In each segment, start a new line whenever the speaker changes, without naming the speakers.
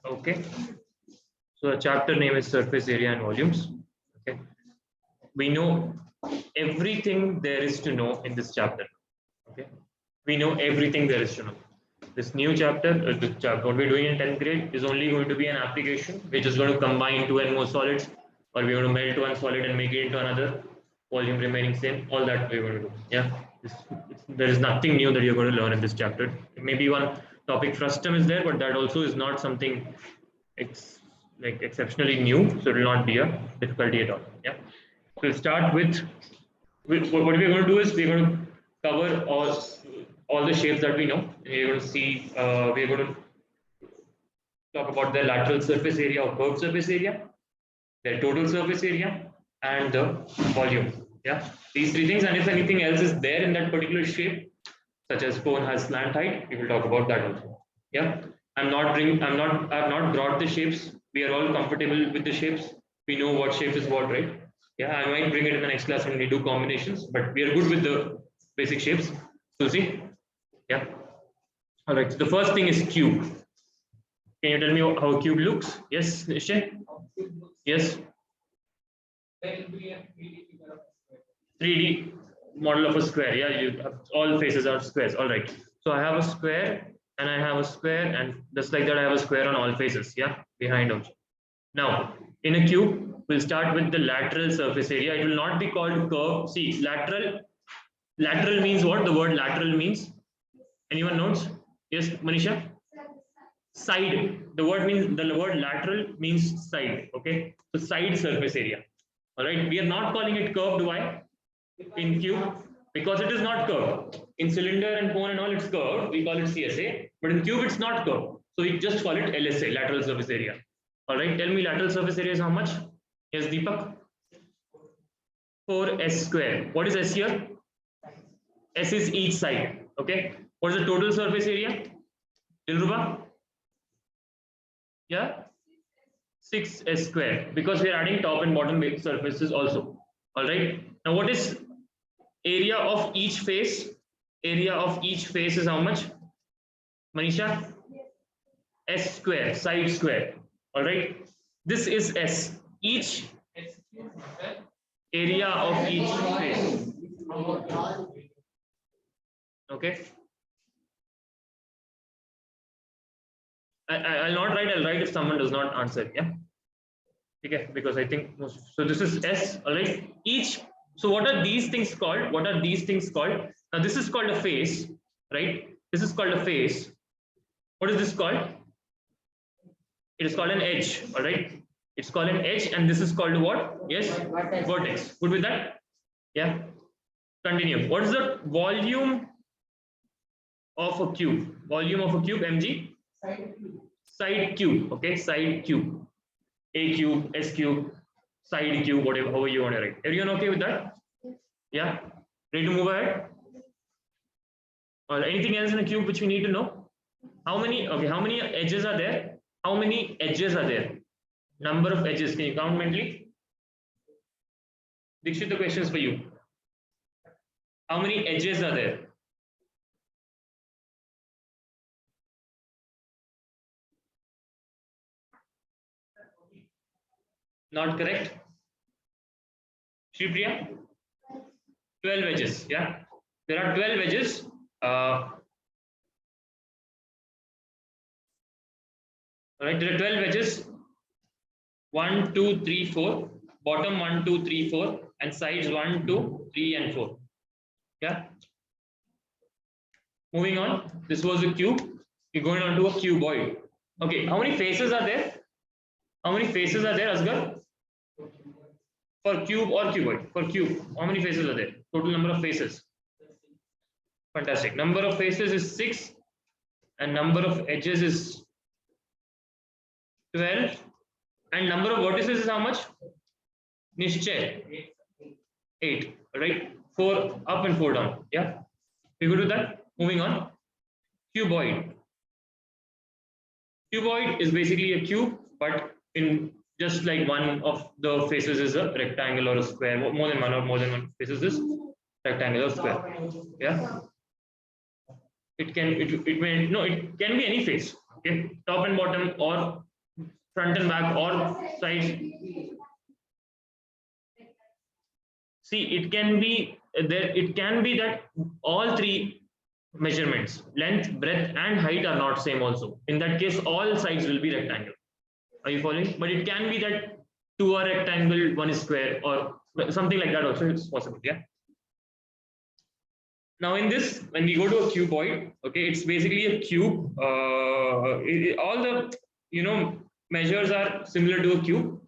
Okay. So the chapter name is surface area and volumes. Okay. We know everything there is to know in this chapter. Okay. We know everything there is to know. This new chapter, what we're doing in 10th grade is only going to be an application which is going to combine two and more solids, or we're going to melt one solid and make it into another, volume remaining same, all that we're going to do. Yeah. There is nothing new that you're going to learn in this chapter. Maybe one topic frustum is there, but that also is not something like exceptionally new, so it will not be a difficulty at all. Yeah. So we'll start with what we're going to do is we're going to cover all the shapes that we know. We're going to see. We're going to talk about the lateral surface area or curved surface area, their total surface area, and the volume. Yeah, these three things. And if anything else is there in that particular shape, such as cone has slant height, we will talk about that also. Yeah, I've not brought the shapes. We are all comfortable with the shapes. We know what shape is what, right? Yeah, I might bring it in the next class when we do combinations, but we are good with the basic shapes. So see, yeah. All right. So the first thing is cube. Can you tell me how a cube looks? Yes, Nishay? Yes. 3D model of a square. Yeah, you have all faces are squares. All right. So I have a square and I have a square, and just like that, I have a square on all faces. Yeah, behind also. Now, in a cube, we'll start with the lateral surface area. It will not be called curve. See, lateral means what? The word lateral means. Anyone knows? Yes, Manisha? Side. The word lateral means side. Okay. So side surface area. All right. We are not calling it curved. Why? In cube, because it is not curved. In cylinder and cone and all, it's curved. We call it CSA. But in cube, it's not curved. So we just call it LSA, lateral surface area. All right. Tell me lateral surface area is how much? Yes, Deepak. 4s square. What is s here? S is each side. Okay. What is the total surface area? Dilruba? Yeah, 6s square, because we are adding top and bottom surfaces also. All right. Now, what is area of each face? Area of each face is how much? Manisha? S square, side square. All right. This is S. Each area of each face. Okay. I'll not write. I'll write if someone does not answer. Yeah. Okay. Because I think so. This is S. All right. Each. So what are these things called? What are these things called? Now this is called a face, right? This is called a face. What is this called? It is called an edge. All right. It's called an edge, and this is called what? Yes. Vertex. Good with that? Yeah. Continue. What is the volume of a cube? Volume of a cube, mg? Side cube. Okay, side cube. A cube, S cube, side cube, whatever, however you want to write. Everyone okay with that? Yeah. Ready to move ahead? Or anything else in a cube which we need to know? How many? Okay, how many edges are there? How many edges are there? Number of edges. Can you count mentally? Dikshit, the question is for you. How many edges are there? Not correct. Shripriya? 12 edges. Yeah. There are 12 edges. All right. There are 12 edges. 1, 2, 3, 4. Bottom 1, 2, 3, 4. And sides 1, 2, 3, and 4. Yeah. Moving on. This was a cube. We're going on to a cuboid. Okay. How many faces are there? How many faces are there, Asghar? For cube or cuboid? For cube, how many faces are there? Total number of faces. Fantastic. Number of faces is 6, and number of edges is 12, and number of vertices is how much? Nishchay. 8. Right? 4 up and 4 down. Yeah. We good with that? Moving on. Cuboid. Cuboid is basically a cube, but in just like one of the faces is a rectangle or a square. More than one faces is rectangle or square. Yeah. It can be any face. Okay. Top and bottom or front and back or sides. See, it can be there. It can be that all three measurements, length, breadth, and height, are not same. Also, in that case, all sides will be rectangle. Are you following? But it can be that two are rectangle, one is square, or something like that. Also, it's possible. Yeah. Now, in this, when we go to a cuboid, okay, it's basically a cube. All the measures are similar to a cube.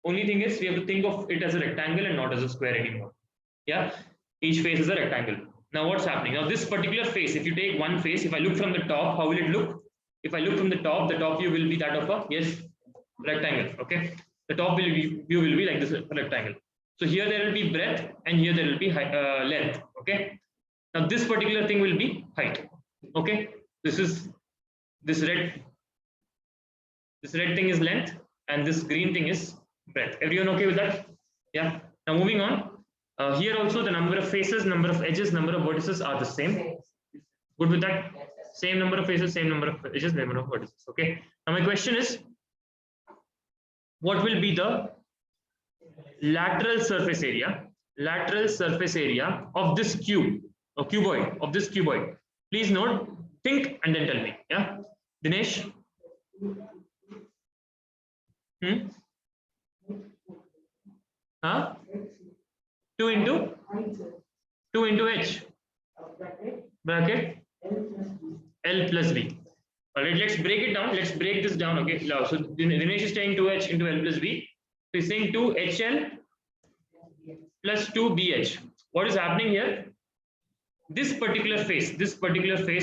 Only thing is we have to think of it as a rectangle and not as a square anymore. Yeah, each face is a rectangle. Now what's happening? Now this particular face, if you take one face, if I look from the top, how will it look? If I look from the top view will be that of a rectangle. Okay, the top view will be like this, rectangle. So here there will be breadth and here there will be length. Okay, now this particular thing will be height. Okay, this red thing is length and this green thing is breadth. Everyone okay with that? Yeah. Now moving on. Here also the number of faces, number of edges, number of vertices are the same. Good with that? Same number of faces, same number of edges, number of vertices. Okay. Now my question is, what will be the lateral surface area? Lateral surface area of this cube or cuboid, of this cuboid. Please note, think and then tell me. Yeah. Dinesh? Huh? 2 into h bracket L plus B. All right, let's break it down. Let's break this down. Okay, so Dinesh is saying 2h into L plus B. So he's saying 2HL plus 2BH. What is happening here? This particular face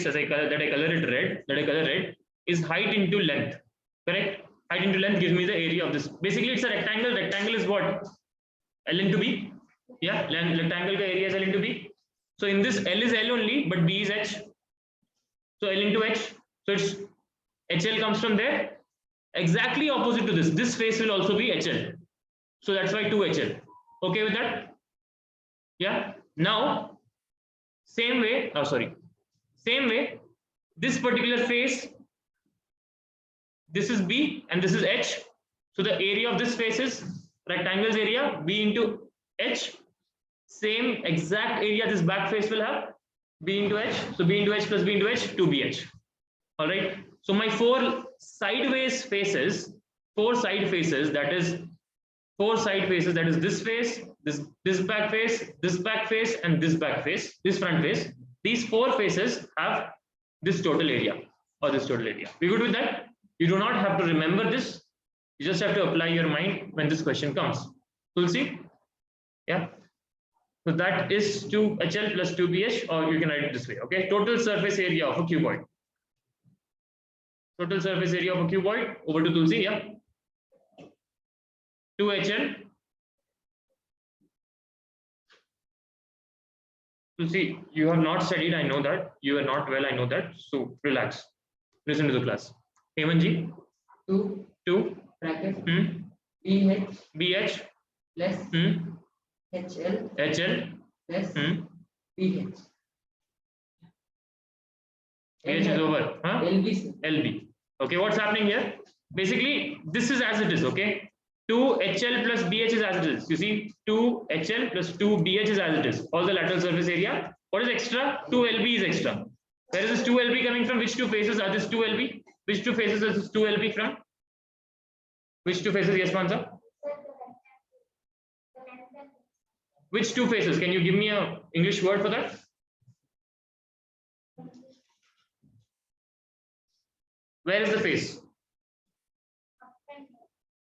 as I color red, is height into length. Correct? Height into length gives me the area of this. Basically, it's a rectangle. Rectangle is what? L into B. Yeah, rectangle ka area is L into B. So in this, L is L only, but B is H. So L into H. So it's HL comes from there. Exactly opposite to this. This face will also be HL. So that's why 2HL. Okay with that? Yeah. Now, same way, this particular face, this is B and this is H. So the area of this face is rectangle's area, B into H. Same exact area this back face will have, B into H. So B into H plus B into H, 2BH. All right. So my four side faces, that is this face, this back face, this back face, and this back face, this front face. These four faces have this total area or this total area. We good with that? You do not have to remember this. You just have to apply your mind when this question comes. We'll see. Yeah. So that is 2HL plus 2BH, or you can write it this way. Okay. Total surface area of a cuboid. Total surface area of a cuboid. Over to Tulsi. Yeah. 2HL. Tulsi, you have not studied. I know that. You are not well. I know that. So relax. Listen to the class. Hemanji. 2
bracket BH plus HL plus BH.
BH is over. Huh? LB. Okay, what's happening here? Basically, this is as it is. Okay, 2HL plus BH is as it is. You see, 2HL plus 2BH is as it is. All the lateral surface area. What is extra? 2LB is extra. Where is this 2LB coming from? Which two faces are this 2LB? Which two faces is this 2LB from? Which two faces? Yes, Mansa. Which two faces? Can you give me a English word for that? Where is the face?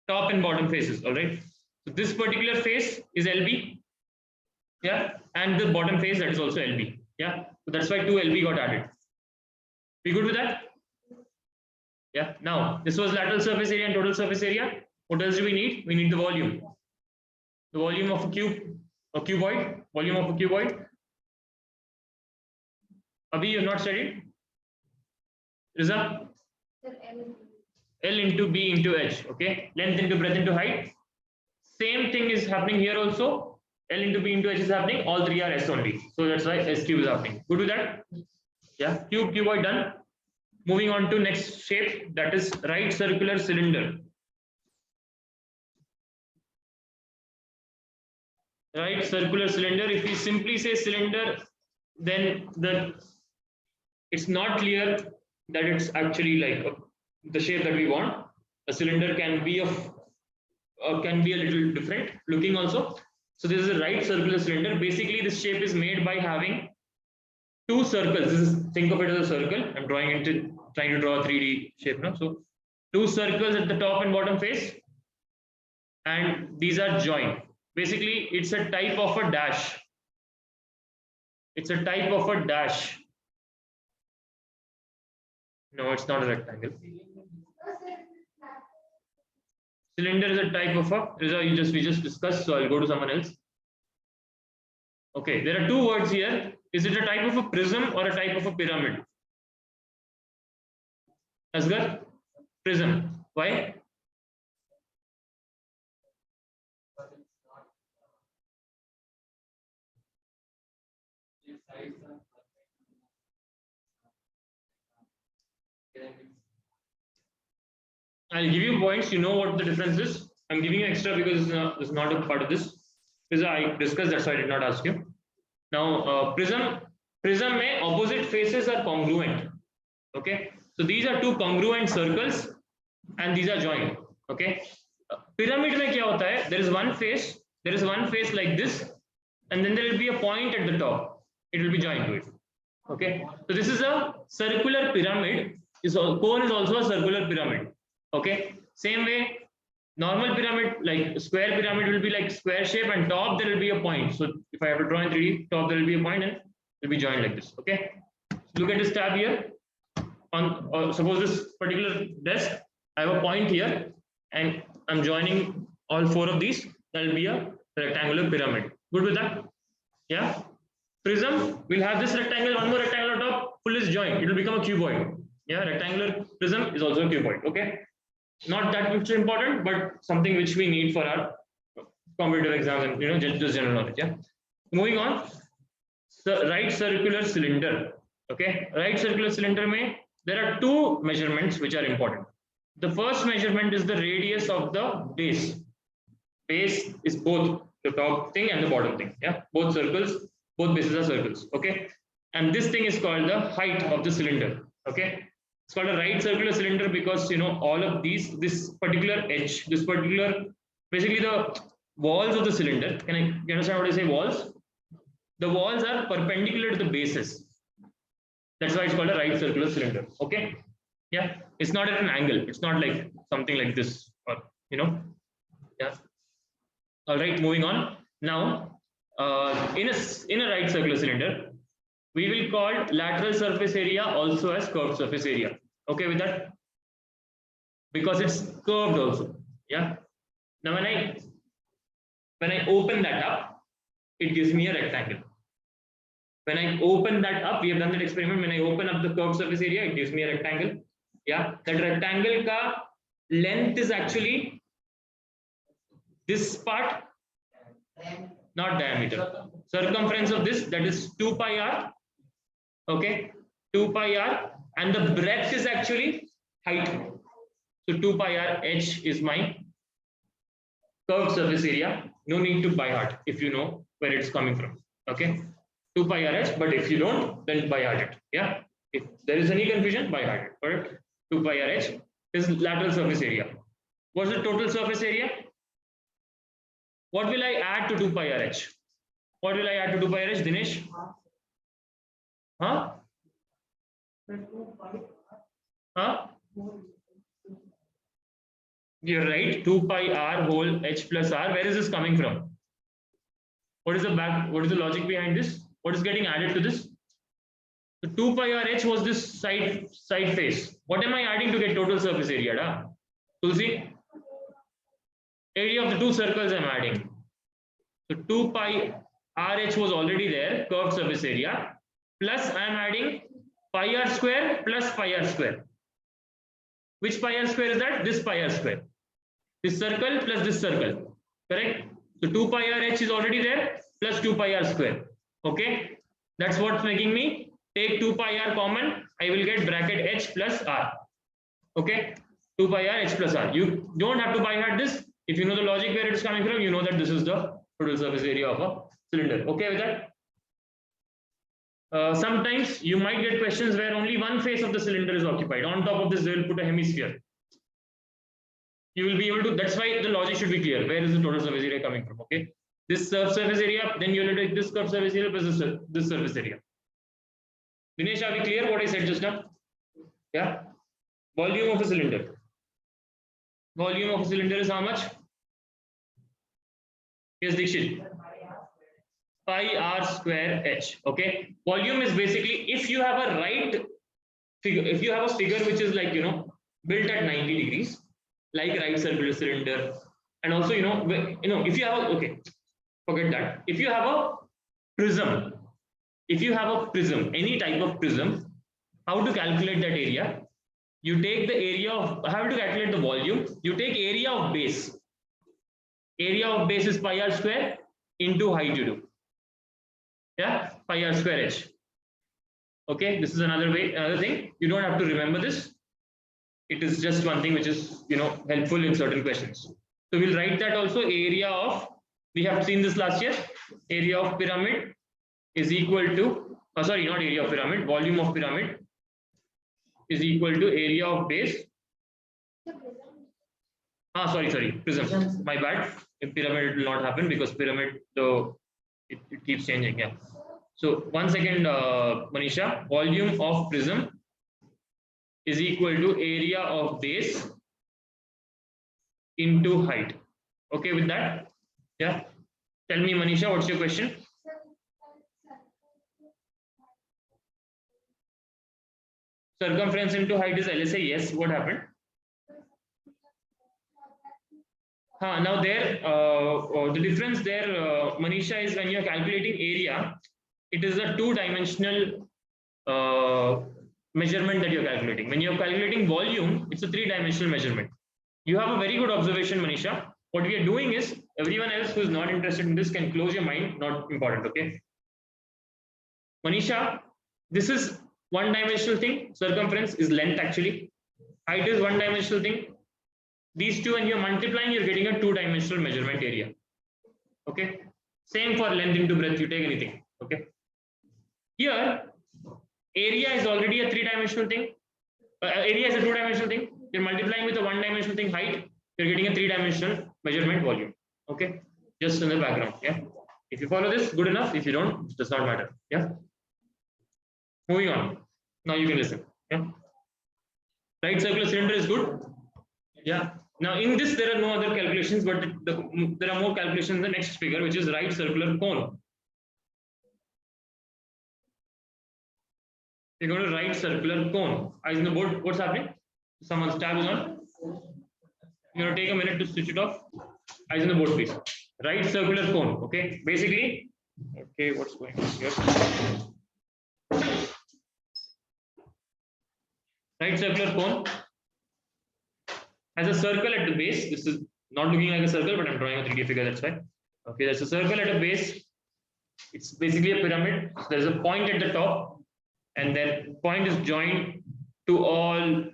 Top and bottom faces. All right. So this particular face is LB. Yeah, and the bottom face, that is also LB. Yeah. So that's why 2LB got added. We good with that? Yeah. Now this was lateral surface area and total surface area. What else do we need? We need the volume. The volume of a cube, a cuboid. Volume of a cuboid. Abhi, you have not studied? Riza? L into B into H. Okay. Length into breadth into height. Same thing is happening here also. L into B into H is happening. All three are S only. So that's why S cube is happening. Good with that? Yeah. Cuboid done. Moving on to next shape, that is right circular cylinder. right circular cylinder. If we simply say cylinder, then it's not clear that it's actually like the shape that we want. A cylinder can be a little different looking also. So this is a right circular cylinder. Basically, this shape is made by having two circles. Think of it as a circle. I'm trying to draw a 3D shape now. So two circles at the top and bottom face, and these are joined. Basically, it's a type of a dash. It's a type of a dash. No, it's not a rectangle. Cylinder is a type of a. We just discussed. So I'll go to someone else. Okay, there are two words here. Is it a type of a prism or a type of a pyramid? Asghar? Prism. Why? I'll give you points. You know what the difference is. I'm giving you extra because it's not a part of this. Because I discussed that, so I did not ask you. Now, prism में opposite faces are congruent. Okay, so these are two congruent circles, and these are joined. Okay, pyramid में क्या होता है? There is one face. There is one face like this, and then there will be a point at the top. It will be joined to it. Okay, so this is a circular pyramid. Cone is also a circular pyramid. Okay, same way. Normal pyramid, like square pyramid, will be like square shape, and top there will be a point. So if I have to draw in 3D, top there will be a point and it will be joined like this. Okay, look at this tab here. On suppose this particular desk, I have a point here, and I'm joining all four of these. That will be a rectangular pyramid. Good with that? Yeah. Prism will have this rectangle, one more rectangle on top, full is joined. It will become a cuboid. Yeah, rectangular prism is also a cuboid. Okay. Not that much important, but something which we need for our competitive exams and just general knowledge. Yeah. Moving on. So right circular cylinder. Okay. Right circular cylinder mein there are two measurements which are important. The first measurement is the radius of the base. Base is both the top thing and the bottom thing. Yeah. Both circles, both bases are circles. Okay. And this thing is called the height of the cylinder. Okay. It's called a right circular cylinder because all of these, this particular edge, this particular, basically the walls of the cylinder. Can you understand what I say? Walls. The walls are perpendicular to the bases. That's why it's called a right circular cylinder. Okay. Yeah. It's not at an angle. It's not like something like this, or yeah. All right. Moving on. Now, in a right circular cylinder, we will call lateral surface area also as curved surface area. Okay with that? Because it's curved also. Yeah. Now when I open that up, it gives me a rectangle. When I open that up, we have done that experiment. When I open up the curved surface area, it gives me a rectangle. Yeah. That rectangle ka length is actually this part, not diameter. Circumference of this, that is 2 pi r. Okay, 2 pi r, and the breadth is actually height. So 2 pi r h is my curved surface area. No need to by heart if you know where it's coming from. Okay, 2 pi r h, but if you don't, then by heart it. Yeah, if there is any confusion, by heart it. Correct? 2 pi r h is lateral surface area. What's the total surface area? What will I add to 2 pi r h? What will I add to 2 pi r h, Dinesh? Huh? Huh? You're right. 2 pi r whole h plus r. Where is this coming from? What is the logic behind this? What is getting added to this? So 2 pi r h was this side face. What am I adding to get total surface area? Da? Tulsi? Area of the two circles I'm adding. So 2 pi r h was already there, curved surface area. Plus I am adding pi r square plus pi r square. Which pi r square is that? This pi r square. This circle plus this circle. Correct? So 2 pi r h is already there plus 2 pi r square. Okay? That's what's making me take 2 pi r common. I will get bracket h plus r. Okay? 2 pi r h plus r. You don't have to by heart this. If you know the logic where it's coming from, you know that this is the Total surface area of a cylinder. Okay with that? Sometimes you might get questions where only one face of the cylinder is occupied. On top of this, they will put a hemisphere. You will be able to, that's why the logic should be clear. Where is the total surface area coming from? Okay. This surface area, then you will take this curved surface area plus this surface area. Dinesh, are we clear what I said just now? Yeah. Volume of a cylinder. Volume of a cylinder is how much? Yes, Dikshit. Pi r square h. Okay. Volume is basically if you have a right figure, if you have a figure which is like, built at 90 degrees, like right circular cylinder, and also, if you have, okay, forget that. If you have a prism, any type of prism, how to calculate that area? You take the area of, how to calculate the volume? You take area of base. Area of base is pi r square into height you do. Yeah, pi r square h. Okay, this is another thing. You don't have to remember this. It is just one thing which is, helpful in certain questions. So we'll write that also. Area of, we have seen this last year. Area of pyramid is equal to, sorry, not area of pyramid, volume of pyramid is equal to area of base. Sorry, prism. My bad. In pyramid, it will not happen because pyramid, though, it keeps changing. Yeah. So 1 second, Manisha. Volume of prism is equal to area of base into height. Okay with that? Yeah. Tell me, Manisha, what's your question? Circumference into height is LSA. Yes. What happened? Now there, the difference there, Manisha, is when you are calculating area, it is a two-dimensional measurement that you are calculating. When you are calculating volume, it's a three-dimensional measurement. You have a very good observation, Manisha. What we are doing is, everyone else who is not interested in this can close your mind, not important, okay? Manisha, this is one-dimensional thing. Circumference is length actually. Height is one-dimensional thing. These two, and you're multiplying, you're getting a two-dimensional measurement area. Okay. Same for length into breadth, you take anything. Okay. Here, area is already a three-dimensional thing. Area is a two-dimensional thing. You're multiplying with a one-dimensional thing, height. You're getting a three-dimensional measurement volume. Okay. Just in the background. Yeah. If you follow this, good enough. If you don't, it does not matter. Yeah. Moving on. Now you can listen. Yeah. Right circular cylinder is good. Yeah. Now in this there are no other calculations, but there are more calculations in the next figure, which is right circular cone. You're going to write circular cone. Eyes on the board. What's happening? Someone's tab is on. You're going to take a minute to switch it off. Eyes on the board, please. Right circular cone. Okay. Basically, okay, what's going on here? Right circular cone has a circle at the base. This is not looking like a circle, but I'm drawing a 3D figure, that's why. Okay, there's a circle at a base. It's basically a pyramid. So there's a point at the top, and that point is joined to all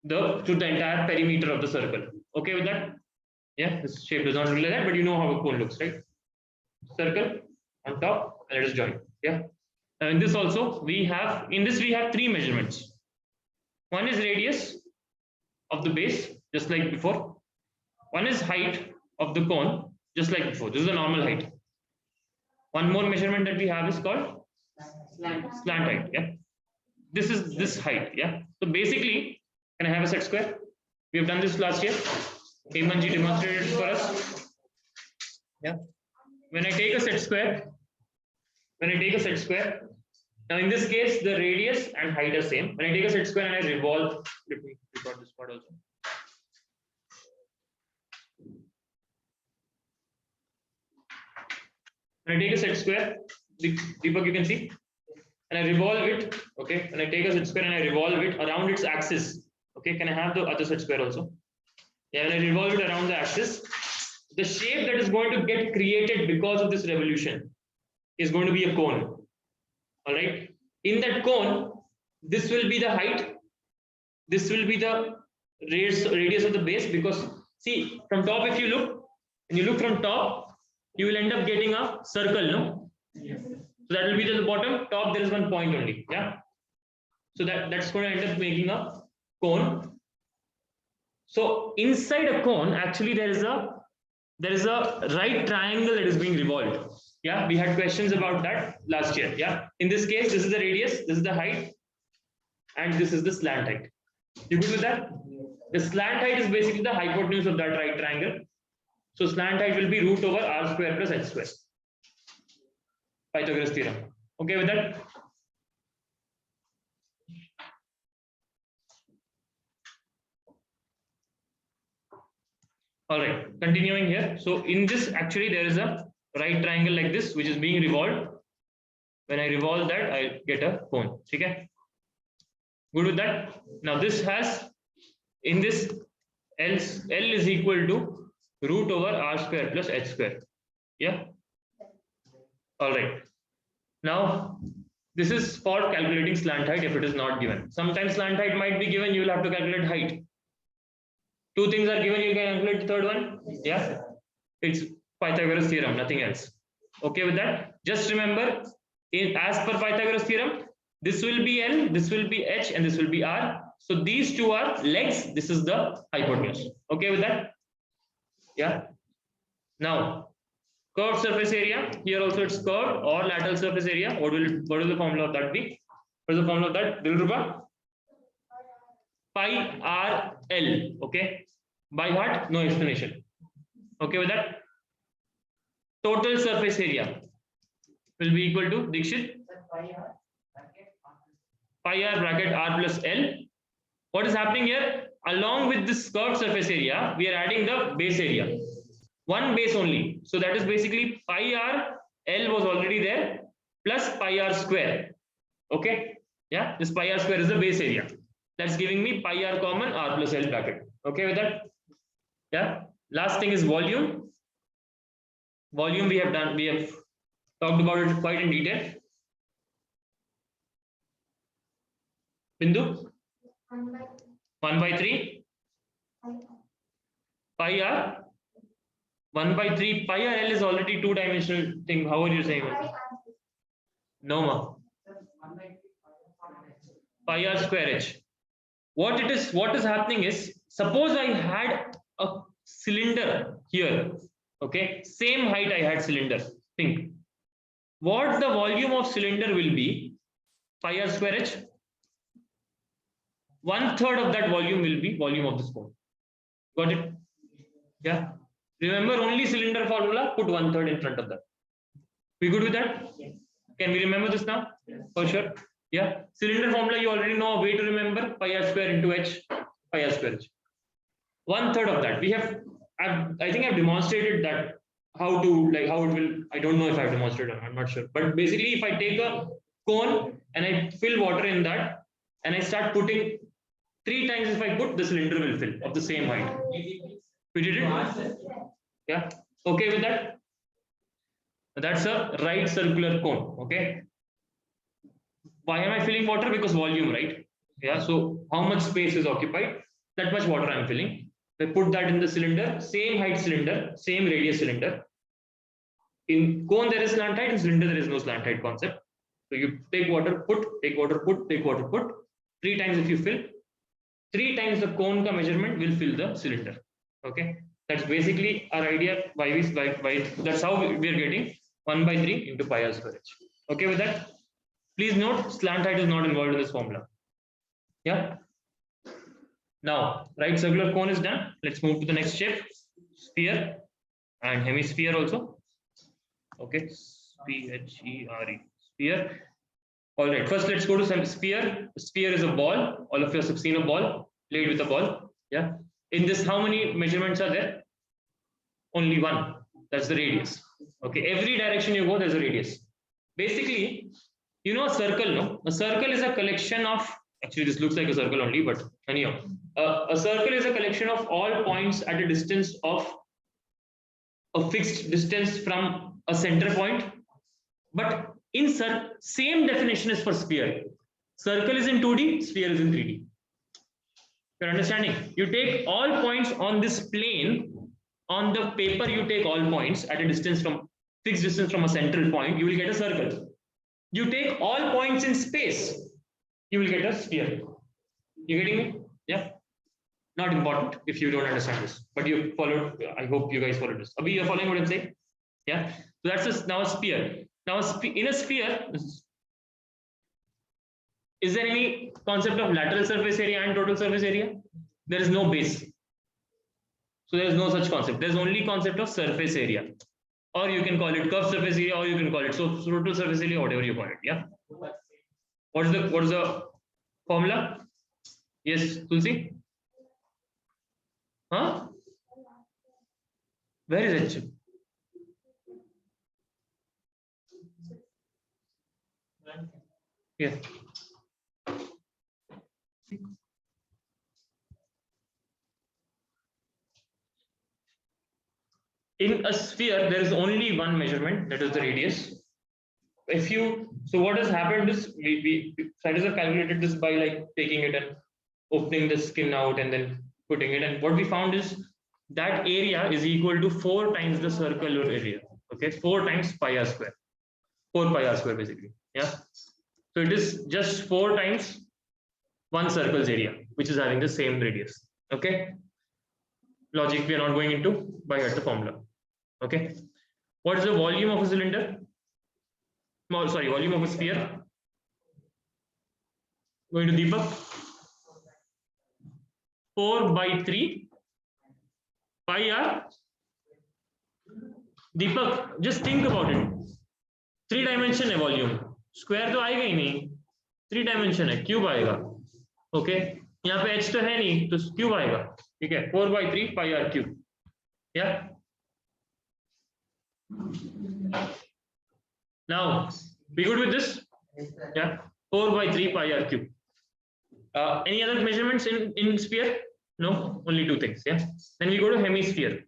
the entire perimeter of the circle. Okay with that? Yeah, this shape does not look like that, but you know how a cone looks, right? Circle on top, and let us join. Yeah. And this also we have three measurements. One is radius of the base, just like before. One is height of the cone, just like before. This is the normal height. One more measurement that we have is called slant height. Yeah. This is this height. Yeah. So basically, can I have a set square? We have done this last year. Heymanji demonstrated it for us. Yeah. When I take a set square, now in this case, the radius and height are same. When I take a set square and I revolve, let me record this part also. When I take a set square, Deepak, you can see, and I revolve it, okay, and I take a set square and I revolve it around its axis, okay, can I have the other set square also? Yeah, when I revolve it around the axis, the shape that is going to get created because of this revolution is going to be a cone. All right. In that cone, this will be the height. This will be the radius of the base, because see from top, if you look, and you look from top, you will end up getting a circle, no?
Yes.
So that will be the bottom, top there is one point only, yeah. So that's going to end up making a cone. So inside a cone, actually there is a right triangle that is being revolved. Yeah, we had questions about that last year. Yeah, in this case, this is the radius, this is the height, and this is the slant height. You good with that? The slant height is basically the hypotenuse of that right triangle. So slant height will be root over r square plus h square. Pythagoras theorem. Okay with that? All right, continuing here. So in this, actually, there is a right triangle like this, which is being revolved. When I revolve that, I get a cone. Okay. Good with that? Now this has, in this, L is equal to root over r square plus h square. Yeah. All right. Now, this is for calculating slant height if it is not given. Sometimes slant height might be given, you will have to calculate height. Two things are given, you can calculate the third one. Yeah. It's Pythagoras theorem, nothing else. Okay with that? Just remember, as per Pythagoras theorem, this will be L, this will be H, and this will be R. So these two are legs, this is the hypotenuse. Okay with that? Yeah. Now, curved surface area, here also it's curved or lateral surface area. What will the formula of that be? What is the formula of that? Dilruba? Pi R L. Okay. By heart, no explanation. Okay with that? Total surface area will be equal to Dikshit. Pi R bracket R plus L. What is happening here? Along with this curved surface area, we are adding the base area. One base only. So that is basically pi R L was already there plus pi R square. Okay. Yeah. This pi R square is the base area. That's giving me pi R common R plus L bracket. Okay with that? Yeah. Last thing is volume. Volume we have talked about it quite in detail. Bindu? 1 by 3 pi R 1 by 3 pi R L is already two-dimensional thing. How are you saying it? No, ma. Pi R square H. What is happening is, suppose I had a cylinder here. Okay, same height I had cylinder. Think. What the volume of cylinder will be? Pi R square H. 1/3 of that volume will be volume of this cone. Got it? Yeah. Remember only cylinder formula, put 1/3 in front of that. We good with that? Yes. Can we remember this now? Yes. For sure. Yeah. Cylinder formula, you already know a way to remember pi R square into H, pi R square H. 1/3 of that. I think I've demonstrated that how it will. I don't know if I've demonstrated, I'm not sure. But basically, if I take a cone and I fill water in that and I start putting 3 times, if I put, the cylinder will fill of the same height. We did it? Yeah. Okay with that? That's a right circular cone. Okay. Why am I filling water? Because volume, right? Yeah. So how much space is occupied? That much water I'm filling. I put that in the cylinder, same height cylinder, same radius cylinder. In cone there is slant height, in cylinder there is no slant height concept. So you take water, put, take water, put, take water, put. 3 times if you fill, 3 times the cone ka measurement will fill the cylinder. Okay. That's basically our idea. Why that's how we are getting 1 by 3 into pi R square H. Okay with that? Please note, slant height is not involved in this formula. Yeah. Now, right circular cone is done. Let's move to the next shape, sphere and hemisphere also. Okay, sphere. Sphere. All right. First, let's go to some sphere. Sphere is a ball. All of us have seen a ball played with a ball. Yeah. In this, how many measurements are there? Only one. That's the radius. Okay. Every direction you go, there's a radius. Basically, you know a circle, no? A circle is a collection of. Actually, this looks like a circle only, but anyhow, a circle is a collection of all points at a distance of a fixed distance from a center point. But in same definition is for sphere. Circle is in 2D, sphere is in 3D. You're understanding? You take all points on this plane. On the paper, you take all points at a distance from fixed distance from a central point, you will get a circle. You take all points in space, you will get a sphere. You getting me? Yeah. Not important if you don't understand this, but you followed. I hope you guys followed this. Abhi, you're following what I'm saying? Yeah. So that's now a sphere. Now in a sphere, is there any concept of lateral surface area and total surface area? There is no base. So there is no such concept. There's only concept of surface area. Or you can call it curved surface area, or you can call it total surface area, whatever you call it. Yeah. What is the formula? Yes, Tulsi? Huh? Where is it? Yeah. In a sphere, there is only one measurement, that is the radius. So what has happened is scientists have calculated this by like taking it and opening the skin out and then putting it. And what we found is that area is equal to 4 times the circular area. Okay, 4 times pi r square. 4 pi r square basically. Yeah. So it is just 4 times one circle's area, which is having the same radius. Okay. Logic we are not going into, by heart the formula. Okay. What is the volume of a cylinder? Sorry, volume of a sphere. Going to Deepak. 4 by 3 pi r. Deepak, just think about it. 3 dimension है volume. Square तो आएगा ही नहीं. 3 dimension है, cube आएगा. Okay. यहाँ पे h तो है नहीं, तो cube आएगा. ठीक है. 4 by 3 pi r cube. Yeah. Now, be good with this? Yeah. 4 by 3 pi r cube. Any other measurements in sphere? No, only 2 things. Yeah. Then we go to hemisphere.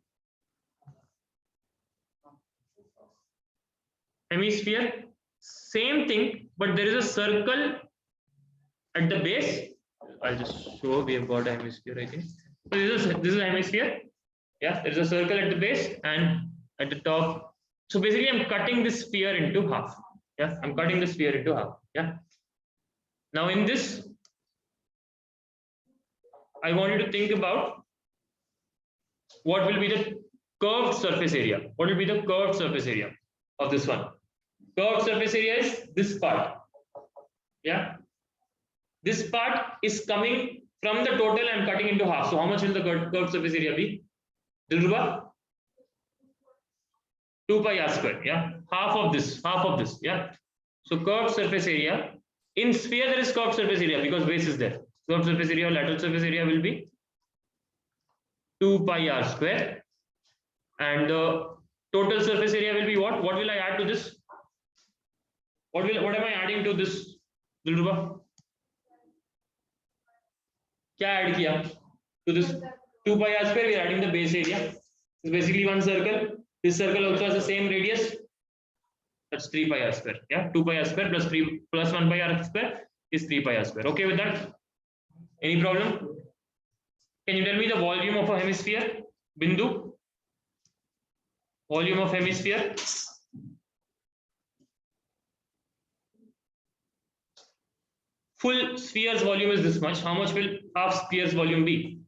Hemisphere, same thing, but there is a circle at the base. I'll just show. We have got a hemisphere, I think. So this is a hemisphere. Yeah, there is a circle at the base and at the top. So basically, I'm cutting this sphere into half. Yeah, I'm cutting the sphere into half. Yeah. Now in this, I want you to think about what will be the curved surface area. What will be the curved surface area of this one? Curved surface area is this part. Yeah. This part is coming from the total. I'm cutting into half. So how much will the curved surface area be? Dilruba? 2 pi r square. Yeah. Half of this. Yeah. So curved surface area. In sphere, there is curved surface area because base is there. Curved surface area or lateral surface area will be 2 pi r square. And the total surface area will be what? What will I add to this? What am I adding to this, Dilruba? क्या add किया? To this 2 pi r square, we are adding the base area. It's basically one circle. This circle also has the same radius. That's 3 pi r square. Yeah, 2 pi r square plus 1 pi r square is 3 pi r square. Okay with that? Any problem? Can you tell me the volume of a hemisphere? Bindu? Volume of hemisphere? Full sphere's volume is this much. How much will half sphere's volume be?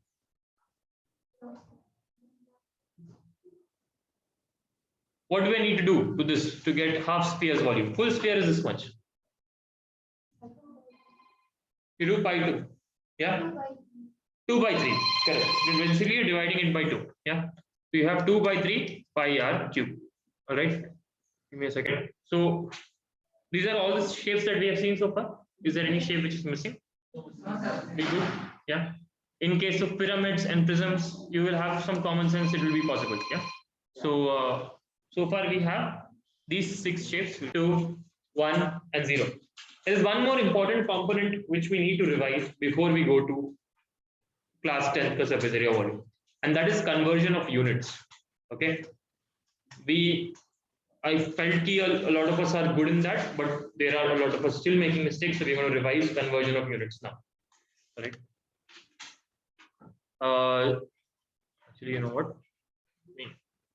What do I need to do to this to get half sphere's volume? Full sphere is this much. You do pi 2. Yeah? 2 by 3. Correct. Basically, you're dividing it by 2. Yeah? So you have 2 by 3 pi r cube. All right? Give me a second. So these are all the shapes that we have seen so far. Is there any shape which is missing? Be good. Yeah. In case of pyramids and prisms, you will have some common sense. It will be possible. Yeah. So so far we have these 6 shapes: 2, 1, and 0. There is one more important component which we need to revise before we go to class 10 plus surface area volume, and that is conversion of units. Okay. I felt that a lot of us are good in that, but there are a lot of us still making mistakes. So we're going to revise conversion of units now. All right. Actually, you know what?